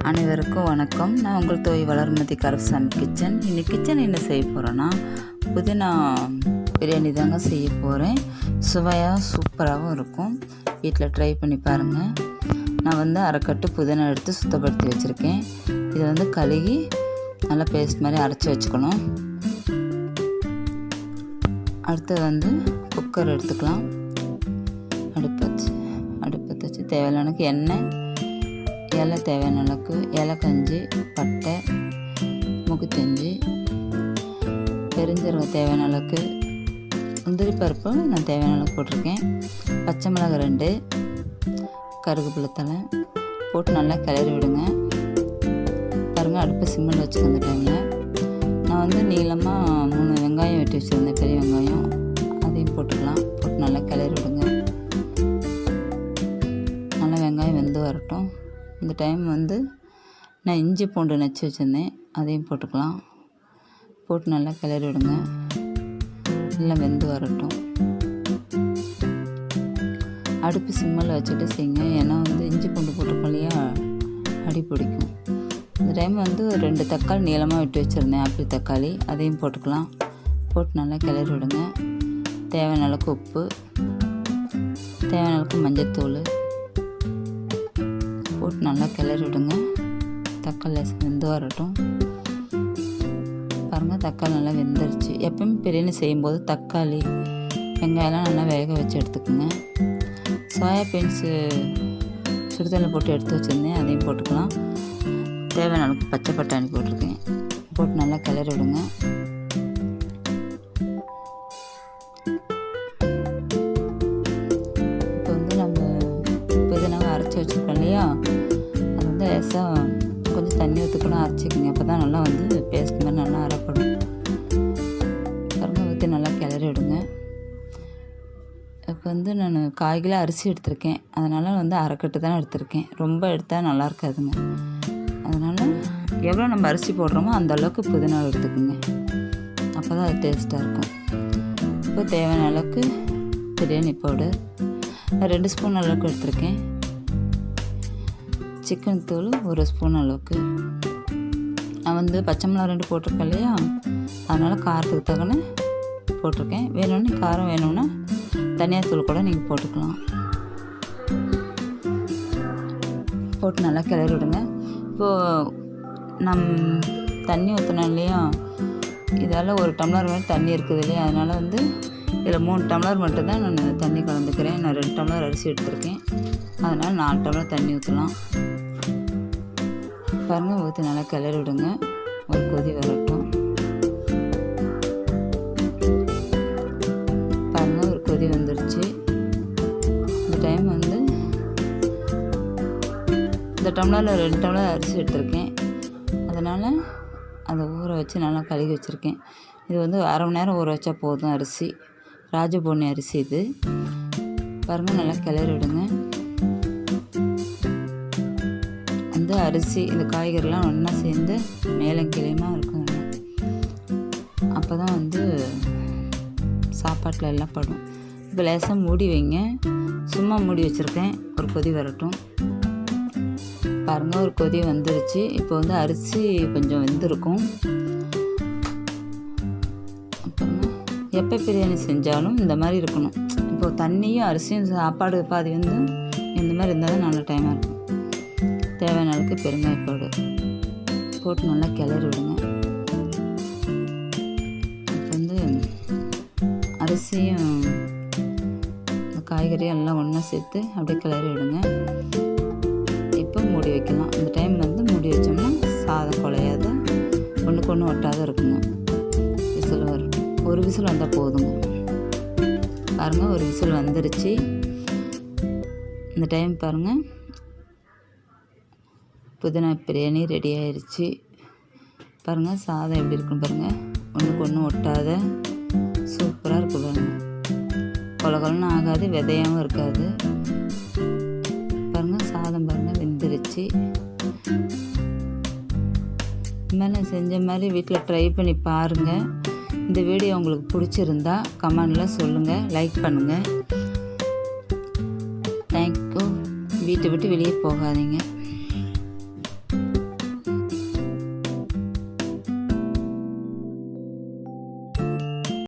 அனைவருக்கும் வணக்கம். நான் உங்கள் தோய் வளர்மதி கருப்பசாமி கிச்சன். இன்னைக்கு கிச்சன் என்ன செய்ய போகிறேன்னா புதினா பிரியாணி தாங்க செய்ய போகிறேன். சுவையாக சூப்பராகவும் இருக்கும். வீட்டில் ட்ரை பண்ணி பாருங்கள். நான் அரைக்கட்டு புதினா எடுத்து சுத்தப்படுத்தி வச்சுருக்கேன். இதை கழுகி நல்லா பேஸ்ட் மாதிரி அரைச்சி வச்சுக்கணும். அடுத்து குக்கர் எடுத்துக்கலாம். அடுப்பை வச்சு தேவையான அளவுக்கு எண்ணெய், இலை தேவையான அளவுக்கு, ஏலக்கஞ்சி, பட்டை, முகுத்தஞ்சி, பெருஞ்சீரகம் தேவையான அளவுக்கு, முந்திரி பருப்பு நான் தேவையான அளவுக்கு போட்டிருக்கேன், பச்சை மிளகாய் 2, கருவேப்பிலை தழை போட்டு நல்லா கிளறி விடுங்க. பாருங்கள், அடுப்பை சிம்மில் வச்சுக்க. அந்த டைமில் நான் நீளமாக 3 வெங்காயம் வெட்டி வச்சுருந்தேன், பெரிய வெங்காயம், அதையும் போட்டுக்கலாம். போட்டு நல்லா கிளறி விடுங்க. நல்லா வெங்காயம் வெந்து வரட்டும். இந்த டைம் நான் இஞ்சி பூண்டு நச்சு வச்சுருந்தேன், அதையும் போட்டுக்கலாம். போட்டு நல்லா கிளறி விடுங்க. நல்லா வெந்து வரட்டும். அடுப்பு சிம்மில் வச்சுட்டு செய்யுங்க. ஏன்னா இஞ்சி பூண்டு போட்டுக்கோ இல்லையா, அடி பிடிக்கும். இந்த டைம் 2 தக்காளி நீளமாக விட்டு வச்சுருந்தேன், ஆப்பிள் தக்காளி, அதையும் போட்டுக்கலாம். போட்டு நல்லா கிளறி விடுங்க. தேவையான அளவுக்கு உப்பு, தேவையான அளவுக்கு மஞ்சத்தூள் போட்டு நல்லா கிளறி விடுங்க. தக்காளி வெந்து வரட்டும். பாருங்கள், தக்காளி நல்லா வெந்துருச்சு. எப்பவுமே பிரியாணி செய்யும்போது தக்காளி, வெங்காயம்லாம் நல்லா வேக வச்சு எடுத்துக்கோங்க. சோயா பீன்ஸு சுடுதண்ணில் போட்டு எடுத்து வச்சுருந்தேன், அதையும் போட்டுக்கலாம். தேவையான அளவுக்கு பச்சை பட்டாணி போட்டிருக்கேன். போட்டு நல்லா கிளறி விடுங்க. இப்போ நம்ம புதினாவை அரைச்சி வச்சுருக்கோம் இல்லையா, அது லேசாக கொஞ்சம் தண்ணி ஊற்றி கூட அரைச்சிக்கோங்க. அப்போ தான் நல்லா பேஸ்ட் மாதிரி நல்லா அரைப்படும். கரும்பு ஊற்றி நல்லா கிளறி விடுங்க. இப்போ நான் காய்கிலோ அரிசி எடுத்திருக்கேன். அதனால் அரைக்கட்டு தான் எடுத்திருக்கேன். ரொம்ப எடுத்தால் நல்லா இருக்காதுங்க. அதனால் எவ்வளோ நம்ம அரிசி போடுறோமோ அந்த அளவுக்கு புதினா எடுத்துக்கோங்க. அப்போ தான் அது டேஸ்ட்டாக இருக்கும். இப்போ தேவையான அளவுக்கு பிரியாணி பவுடர் 2 ஸ்பூன் அளவுக்கு எடுத்திருக்கேன். சிக்கன் தூள் 1 ஸ்பூன் அளவுக்கு. நான் பச்சை மிளகாய் 2 போட்டிருக்கேன் இல்லையா, அதனால் காரத்துக்கு தகுந்த போட்டிருக்கேன். வேணும்னு காரம் வேணும்னா தனியாத்தூள் கூட நீங்கள் போட்டுக்கலாம். போட்டு நல்லா கிளறி விடுங்க. இப்போது தண்ணி ஊற்றினோம் இல்லையா, இதால் 1 டம்ளர் மாதிரி தண்ணி இருக்குது இல்லையா, அதனால் இதில் 3 டம்ளர் மட்டும்தான் நான் தண்ணி கலந்துக்கிறேன். நான் 2 டம்ளர் அரிசி எடுத்திருக்கேன், அதனால் 4 டம்ளர் தண்ணி ஊற்றலாம். பாருங்கள், ஊற்றி நல்லா கிளறி விடுங்க. ஒரு கொதி வரட்டும். பாருங்கள், ஒரு கொதி வந்துருச்சு. இந்த டைம் இந்த டம்ளரில் 2 டம்ளர் அரிசி எடுத்திருக்கேன். அதனால் அதை ஊற வச்சு நல்லா கழுகி வச்சுருக்கேன். இது அரை மணி நேரம் ஊற வச்சா போதும். அரிசி ராஜபொன்னி அரிசி இது. பாருங்கள், நல்லா கிளறி விடுங்க. அரிசி இந்த காய்கறிலாம் ஒன்றா சேர்ந்து மேலும் கிளியமாக இருக்கும். அப்போ தான் சாப்பாட்டில் எல்லாம் படும். இப்போ லேசாக மூடி வைங்க. சும்மா மூடி வச்சுருக்கேன். ஒரு கொதி வரட்டும். பாருங்கள், ஒரு கொதி வந்துருச்சு. இப்போ அரிசி கொஞ்சம் வெந்திருக்கும். அப்புறமா எப்போ பிரியாணி செஞ்சாலும் இந்த மாதிரி இருக்கணும். இப்போது தண்ணியும் அரிசியும் சாப்பாடு பாதி இந்த மாதிரி இருந்தால் தான் நல்ல டைமாக இருக்கும். தேவையான அளவுக்கு பெருங்காய பவுடர் போட்டு நல்லா கிளறி விடுங்க. இப்போ அரிசியும் காய்கறியும் எல்லாம் ஒன்றா சேர்த்து அப்படியே கிளறி விடுங்க. இப்போ மூடி வைக்கலாம். இந்த டைம் மூடி வச்சோம்னா சாதம் குழையாத, ஒன்றுக்கு ஒன்று ஒட்டாத இருக்குங்க. விசில் வரும். ஒரு விசில் வந்தால் போதுங்க. பாருங்கள், ஒரு விசில் வந்துருச்சு. இந்த டைம் பாருங்கள், புதினா பிரியாணி ரெடி ஆயிடுச்சு. பாருங்கள், சாதம் எப்படி இருக்குன்னு பாருங்கள். ஒன்றுக்கு ஒன்று ஒட்டாத சூப்பராக இருக்குது. பாருங்கள், கொலகொலன்னு ஆகாது, விதையாகவும் இருக்காது. பாருங்கள், சாதம் பாருங்கள் வெந்துருச்சு. இந்த மாதிரி நான் செஞ்ச மாதிரி வீட்டில் ட்ரை பண்ணி பாருங்கள். இந்த வீடியோ உங்களுக்கு பிடிச்சிருந்தா கமெண்டில் சொல்லுங்கள், லைக் பண்ணுங்கள். தேங்க்யூ. வீட்டை விட்டு வெளியே போகாதீங்க.